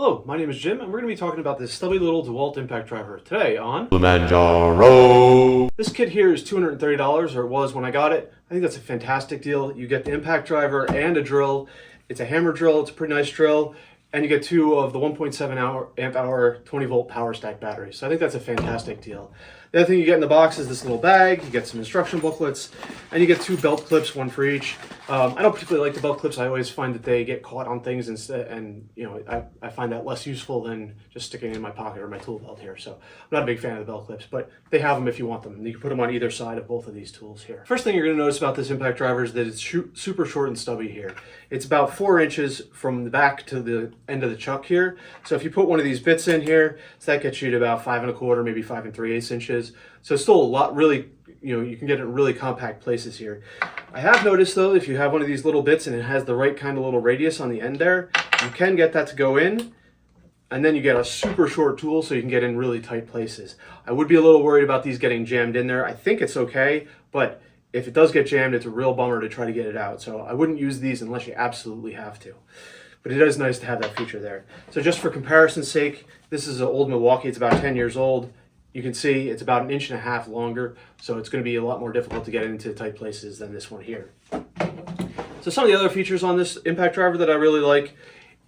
Hello, my name is Jim, and we're going to be talking about this stubby little Dewalt impact driver today on Kilimanjaro. This kit here is $230, or it was when I got it. I think that's a fantastic deal. You get the impact driver and a drill. It's a hammer drill, it's a pretty nice drill, and you get two of the 1.7 amp hour 20 volt power stack batteries. So I think that's a fantastic deal. The other thing you get in the box is this little bag. You get some instruction booklets, and you get two belt clips, one for each. I don't particularly like the belt clips. I always find that they get caught on things instead, and you know, I find that less useful than just sticking it in my pocket or my tool belt here. So I'm not a big fan of the belt clips, but they have them if you want them. You can put them on either side of both of these tools here. First thing you're going to notice about this impact driver is that it's super short and stubby here. It's about 4 inches from the back to the end of the chuck here. So if you put one of these bits in here, so that gets you to about 5 1/4, maybe 5 3/8 inches. So it's still a lot, really, you know, you can get it in really compact places here. I have noticed though, if you have one of these little bits and it has the right kind of little radius on the end there, you can get that to go in, and then you get a super short tool so you can get in really tight places. I would be a little worried about these getting jammed in there. I think it's okay, but if it does get jammed, it's a real bummer to try to get it out. So I wouldn't use these unless you absolutely have to. But it is nice to have that feature there. So just for comparison's sake, this is an old Milwaukee. It's about 10 years old. You can see it's about 1.5 inches longer, so it's going to be a lot more difficult to get into tight places than this one here. So some of the other features on this impact driver that I really like,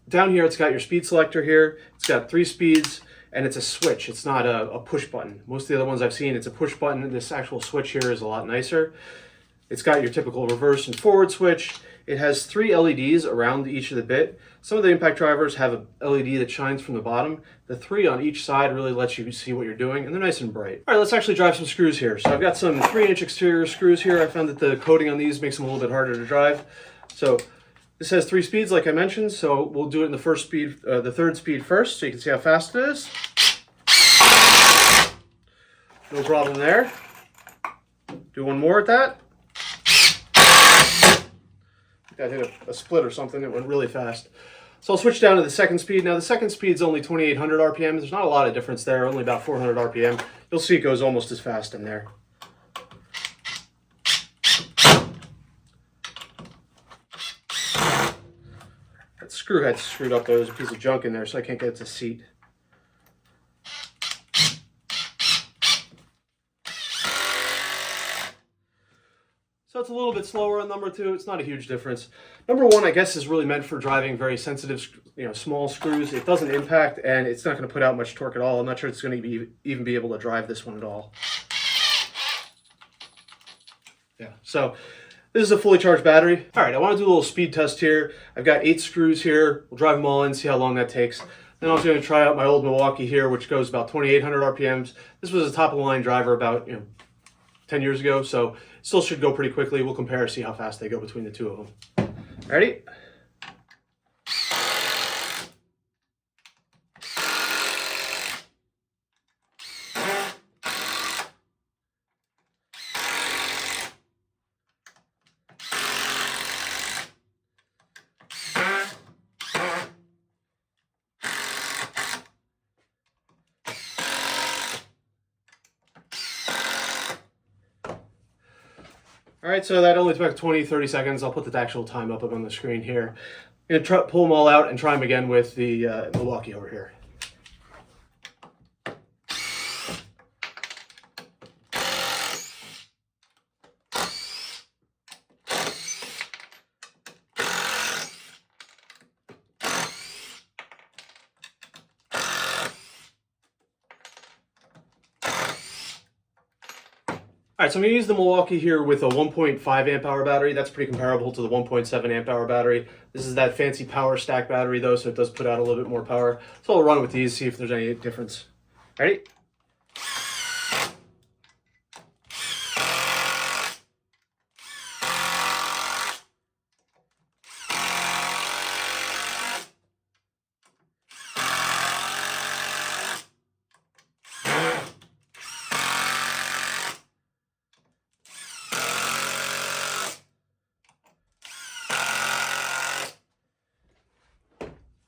down here it's got your speed selector here. It's got 3 speeds, and it's a switch. It's not a push button. Most of the other ones I've seen, it's a push button. This actual switch here is a lot nicer. It's got your typical reverse and forward switch. It has 3 LEDs around each of the bit. Some of the impact drivers have a LED that shines from the bottom. The 3 on each side really lets you see what you're doing, and they're nice and bright. All right, let's actually drive some screws here. So I've got some 3-inch exterior screws here. I found that the coating on these makes them a little bit harder to drive. So this has 3 speeds, like I mentioned. So we'll do it in the third speed first, so you can see how fast it is. No problem there. Do one more at that. I hit a split or something. It went really fast. So I'll switch down to the second speed. Now the second speed is only 2,800 RPM. There's not a lot of difference there, only about 400 RPM. You'll see it goes almost as fast in there. That screw head's screwed up though. There's a piece of junk in there, so I can't get it to seat. So it's a little bit slower on number 2. It's not a huge difference. Number 1, I guess, is really meant for driving very sensitive, small screws. It doesn't impact, and it's not going to put out much torque at all. I'm not sure it's going to even be able to drive this one at all. Yeah, so this is a fully charged battery. All right, I want to do a little speed test here. I've got 8 screws here. We'll drive them all in, see how long that takes. Then I was going to try out my old Milwaukee here, which goes about 2,800 RPMs. This was a top-of-the-line driver about 10 years ago, so still should go pretty quickly. We'll compare, see how fast they go between the two of them. Ready? All right, so that only took 20-30 seconds. I'll put the actual time up on the screen here. I'm going to pull them all out and try them again with the Milwaukee over here. All right, so I'm going to use the Milwaukee here with a 1.5 amp hour battery. That's pretty comparable to the 1.7 amp hour battery. This is that fancy power stack battery though, so it does put out a little bit more power. So I'll run with these, see if there's any difference. Ready?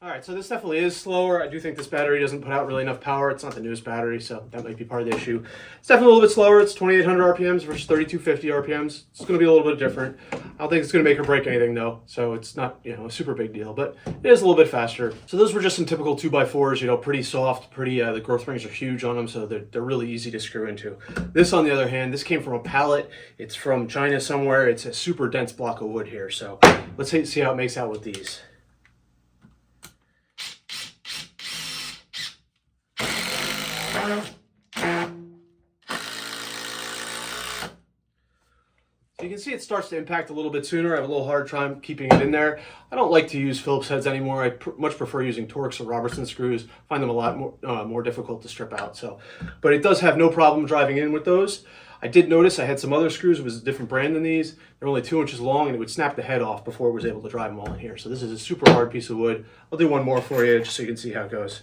All right, Alright, so this definitely is slower. I do think this battery doesn't put out really enough power. It's not the newest battery, so that might be part of the issue. It's definitely a little bit slower. It's 2800 RPMs versus 3250 RPMs. It's going to be a little bit different. I don't think it's going to make or break anything though, so it's not, a super big deal, but it is a little bit faster. So those were just some typical 2x4s, pretty soft, the growth rings are huge on them, so they're really easy to screw into. This, on the other hand, this came from a pallet. It's from China somewhere. It's a super dense block of wood here, so let's see how it makes out with these. So you can see it starts to impact a little bit sooner. I have a little hard time keeping it in there. I don't like to use Phillips heads anymore. I much prefer using Torx or Robertson screws. I find them a lot more difficult to strip out. But it does have no problem driving in with those. I did notice I had some other screws. It was a different brand than these. They're only 2 inches long, and it would snap the head off before it was able to drive them all in here. So this is a super hard piece of wood. I'll do one more for you just so you can see how it goes.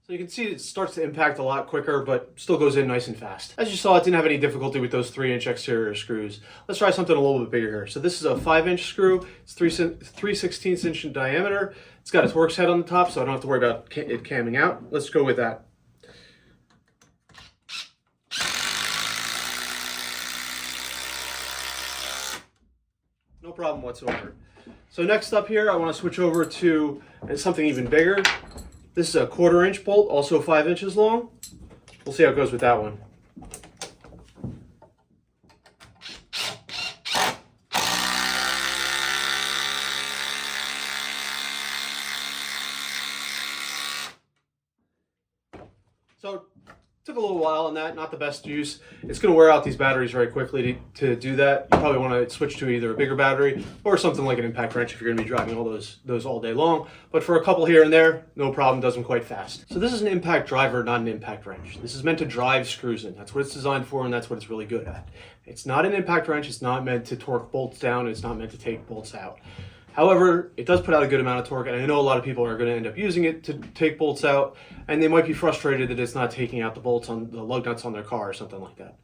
So you can see it starts to impact a lot quicker, but still goes in nice and fast. As you saw, it didn't have any difficulty with those 3-inch exterior screws. Let's try something a little bit bigger here. So this is a 5-inch screw. It's 3/16 inch in diameter. It's got a Torx head on the top, so I don't have to worry about it camming out. Let's go with that. No problem whatsoever. So next up here, I want to switch over to something even bigger. This is a 1/4 inch bolt, also 5 inches long. We'll see how it goes with that one. So took a little while on that, not the best use. It's going to wear out these batteries very quickly. To do that, you probably want to switch to either a bigger battery or something like an impact wrench if you're going to be driving all those all day long. But for a couple here and there, no problem, does them quite fast. So this is an impact driver, not an impact wrench. This is meant to drive screws in. That's what it's designed for, and that's what it's really good at. It's not an impact wrench. It's not meant to torque bolts down. It's not meant to take bolts out. However, it does put out a good amount of torque, and I know a lot of people are going to end up using it to take bolts out, and they might be frustrated that it's not taking out the bolts on the lug nuts on their car or something like that.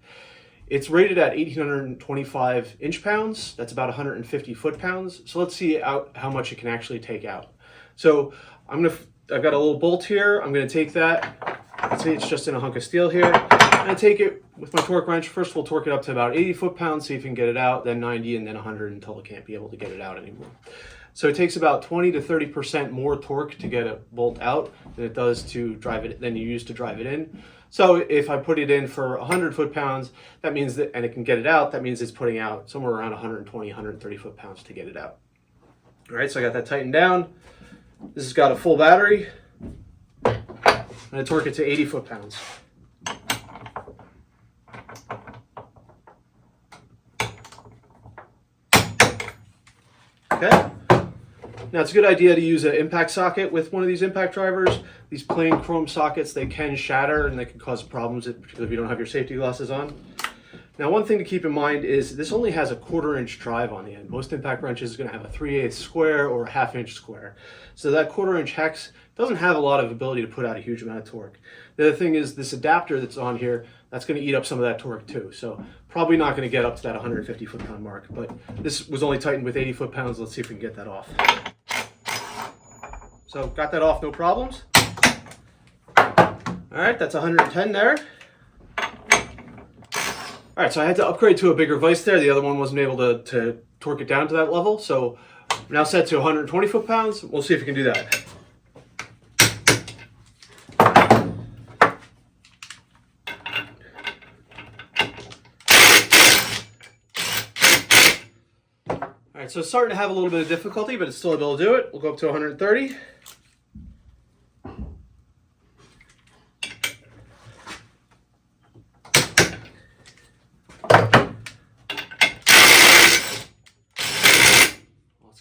It's rated at 1,825 inch-pounds. That's about 150 foot-pounds. So let's see how much it can actually take out. So I've got a little bolt here. I'm going to take that. Let's say it's just in a hunk of steel here. I'm going to take it with my torque wrench. First, we'll torque it up to about 80 foot-pounds, see if we can get it out, then 90, and then 100 until it can't be able to get it out anymore. So it takes about 20 to 30% more torque to get a bolt out than it does to drive it, than you use to drive it in. So if I put it in for 100 foot-pounds, that means that, and it can get it out, that means it's putting out somewhere around 120, 130 foot-pounds to get it out. All right, so I got that tightened down. This has got a full battery. And I torque it to 80 foot-pounds. Okay. Now it's a good idea to use an impact socket with one of these impact drivers. These plain chrome sockets, they can shatter and they can cause problems, particularly if you don't have your safety glasses on. Now one thing to keep in mind is this only has a 1/4 inch drive on the end. Most impact wrenches is going to have a 3/8 square or a 1/2 inch square. So that 1/4 inch hex doesn't have a lot of ability to put out a huge amount of torque. The other thing is this adapter that's on here, that's going to eat up some of that torque too. So probably not going to get up to that 150 foot-pound mark, but this was only tightened with 80 foot-pounds. Let's see if we can get that off. So got that off, no problems. All right, that's 110 there. All right, so I had to upgrade to a bigger vise there. The other one wasn't able to torque it down to that level. So I'm now set to 120 foot-pounds. We'll see if we can do that. All right, so it's starting to have a little bit of difficulty, but it's still able to do it. We'll go up to 130.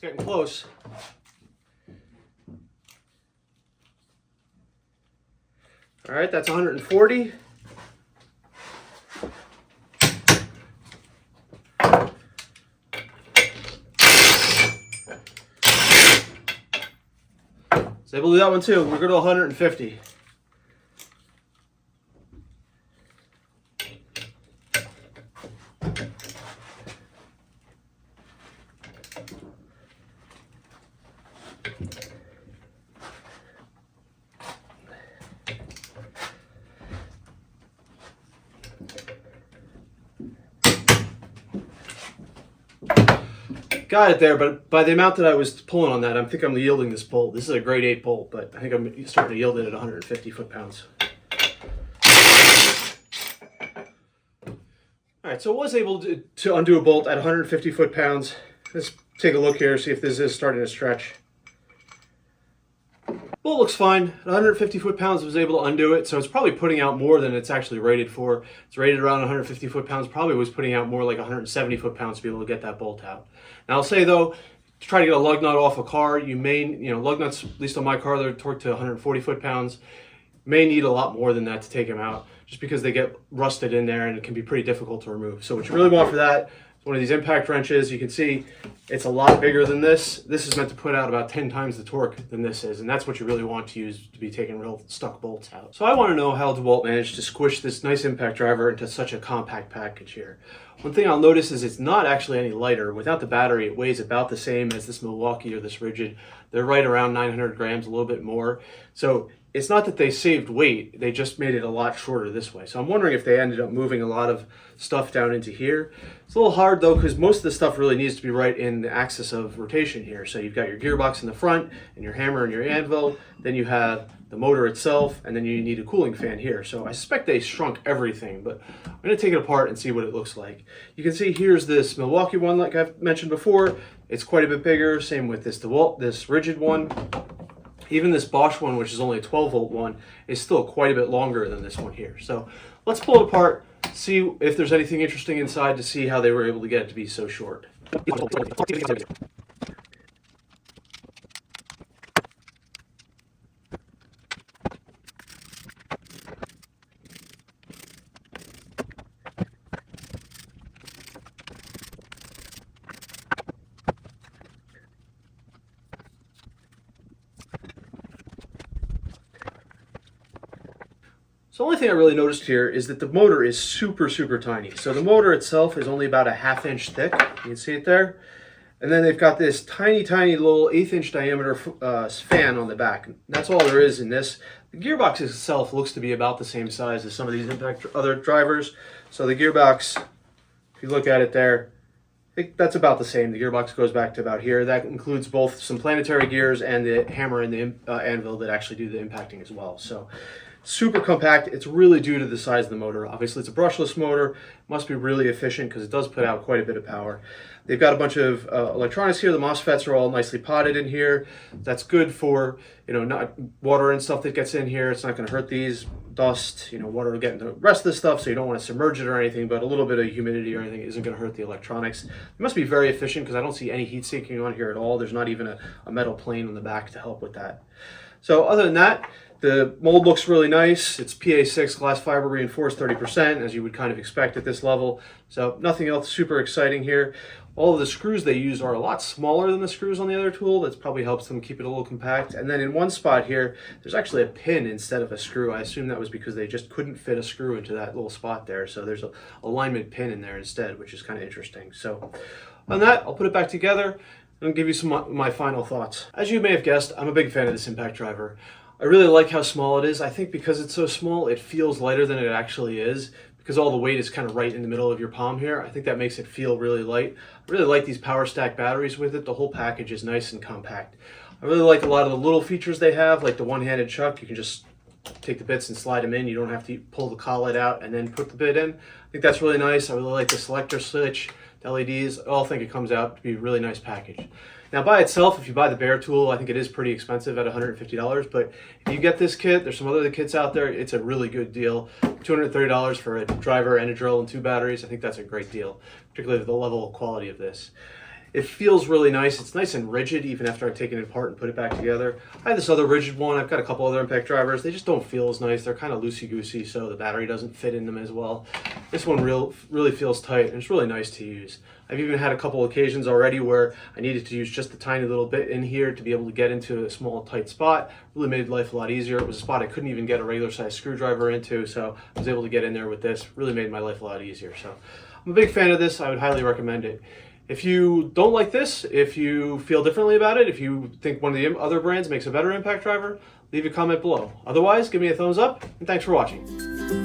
Getting close. All right, that's 140. So able to do that one too. We're going to 150. got it there, but by the amount that I was pulling on that, I think I'm yielding this bolt. This is a grade 8 bolt, but I think I'm starting to yield it at 150 foot-pounds. All right, so I was able to undo a bolt at 150 foot-pounds. Let's take a look here, see if this is starting to stretch. Bolt looks fine. At 150 foot-pounds, I was able to undo it, so it's probably putting out more than it's actually rated for. It's rated around 150 foot-pounds, probably was putting out more like 170 foot-pounds to be able to get that bolt out. Now I'll say though, to try to get a lug nut off a car, you may, lug nuts, at least on my car, they're torqued to 140 foot-pounds. May need a lot more than that to take them out, just because they get rusted in there and it can be pretty difficult to remove. So what you really want for that is one of these impact wrenches. You can see it's a lot bigger than this. This is meant to put out about 10 times the torque than this is, and that's what you really want to use to be taking real stuck bolts out. So I want to know how Dewalt managed to squish this nice impact driver into such a compact package here. One thing I'll notice is it's not actually any lighter. Without the battery, it weighs about the same as this Milwaukee or this Rigid. They're right around 900 grams, a little bit more. So it's not that they saved weight, they just made it a lot shorter this way. So I'm wondering if they ended up moving a lot of stuff down into here. It's a little hard though, because most of the stuff really needs to be right in the axis of rotation here. So you've got your gearbox in the front, and your hammer and your anvil, then you have the motor itself, and then you need a cooling fan here. So I suspect they shrunk everything, but I'm gonna take it apart and see what it looks like. You can see here's this Milwaukee one, like I've mentioned before. It's quite a bit bigger, same with this Dewalt, this Rigid one. Even this Bosch one, which is only a 12-volt one, is still quite a bit longer than this one here. So let's pull it apart, see if there's anything interesting inside to see how they were able to get it to be so short. So the only thing I really noticed here is that the motor is super, super tiny. So the motor itself is only about a 1/2 inch thick. You can see it there. And then they've got this tiny, tiny little 1/8 inch diameter fan on the back. And that's all there is in this. The gearbox itself looks to be about the same size as some of these impact other drivers. So the gearbox, if you look at it there, I think that's about the same. The gearbox goes back to about here. That includes both some planetary gears and the hammer and the anvil that actually do the impacting as well. So super compact. It's really due to the size of the motor. Obviously, it's a brushless motor. Must be really efficient because it does put out quite a bit of power. They've got a bunch of electronics here. The MOSFETs are all nicely potted in here. That's good for, not water and stuff that gets in here. It's not going to hurt these. Dust, water will get into the rest of the stuff, so you don't want to submerge it or anything, but a little bit of humidity or anything isn't going to hurt the electronics. It must be very efficient because I don't see any heat sinking on here at all. There's not even a metal plane on the back to help with that. So other than that, the mold looks really nice. It's PA6 glass fiber reinforced 30%, as you would kind of expect at this level. So nothing else super exciting here. All of the screws they use are a lot smaller than the screws on the other tool. That probably helps them keep it a little compact. And then in one spot here, there's actually a pin instead of a screw. I assume that was because they just couldn't fit a screw into that little spot there. So there's a alignment pin in there instead, which is kind of interesting. So on that, I'll put it back together and give you some of my final thoughts. As you may have guessed, I'm a big fan of this impact driver. I really like how small it is. I think because it's so small, it feels lighter than it actually is, because all the weight is kind of right in the middle of your palm here. I think that makes it feel really light. I really like these power stack batteries with it. The whole package is nice and compact. I really like a lot of the little features they have, like the one-handed chuck. You can just take the bits and slide them in. You don't have to pull the collet out and then put the bit in. I think that's really nice. I really like the selector switch, the LEDs. I all think it comes out to be a really nice package. Now by itself, if you buy the bare tool, I think it is pretty expensive at $150, but if you get this kit, there's some other kits out there, it's a really good deal. $230 for a driver and a drill and 2 batteries. I think that's a great deal, particularly with the level of quality of this. It feels really nice. It's nice and rigid even after I've taken it apart and put it back together. I have this other rigid one. I've got a couple other impact drivers. They just don't feel as nice. They're kind of loosey-goosey, so the battery doesn't fit in them as well. This one really feels tight, and it's really nice to use. I've even had a couple occasions already where I needed to use just a tiny little bit in here to be able to get into a small, tight spot. Really made life a lot easier. It was a spot I couldn't even get a regular size screwdriver into, so I was able to get in there with this. Really made my life a lot easier. So I'm a big fan of this. I would highly recommend it. If you don't like this, if you feel differently about it, if you think one of the other brands makes a better impact driver, leave a comment below. Otherwise, give me a thumbs up, and thanks for watching.